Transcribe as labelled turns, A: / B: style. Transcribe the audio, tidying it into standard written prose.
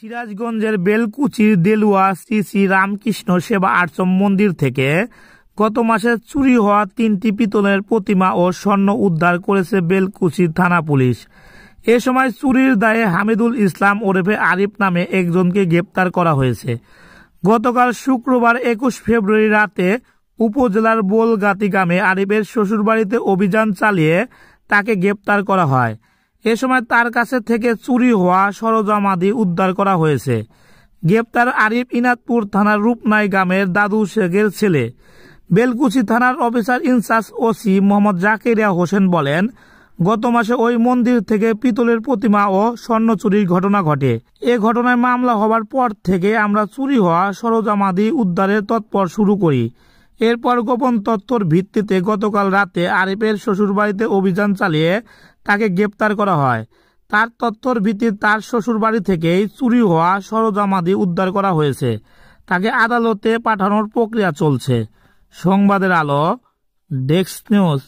A: সিরাজগঞ্জের বেলকুচির দেলুয়া শ্রী শ্রী রামকৃষ্ণ সেবা আশ্রম মন্দির থেকে গত মাসে চুরি হওয়া 3টি পিতলের প্রতিমা ও স্বর্ণ উদ্ধার করেছে বেলকুচি থানা পুলিশ। এ সময় চুরির দায়ে হামিদুল ইসলাম ওরফে আরিফ নামে একজনকে গ্রেপ্তার করা হয়েছে। গতকাল শুক্রবার 21 ফেব্রুয়ারি রাতে উপজেলার বোলগাতি গ্রামে আরিফের শ্বশুরবাড়িতে অভিযান চালিয়ে তাকে গ্রেপ্তার করা হয়। এ সময় তার কাছে থেকে চুরি হওয়া সরঞ্জামাদি উদ্ধার করা হয়েছে। গ্রেপ্তার আরিফ ইনাদপুর থানার রূপনাই গ্রামের দাদু শেখের ছেলে। বেলকুচি থানার officer in charge OC Mohammad Zakaria Hossain বলেন, গত মাসে ওই মন্দির থেকে পিতলের প্রতিমা ও স্বর্ণ চুরির ঘটনা ঘটে। এ ঘটনায় মামলা হওয়ার পর থেকে আমরা চুরি হওয়া সরঞ্জামাদি উদ্ধারের তৎপর শুরু করি। এরপর গোপন তথ্যের ভিত্তিতে গতকাল রাতে আরিফের শ্বশুরবাড়িতে অভিযান চালিয়ে তাকে গ্রেপ্তার করা হয়। তার তথ্যের ভিত্তিতে তার শ্বশুরবাড়ি থেকেই চুরি হওয়া সরঞ্জামাদি উদ্ধার করা হয়েছে। তাকে আদালতে পাঠানোর প্রক্রিয়া চলছে। সংবাদের আলো, ডেস্ক নিউজ।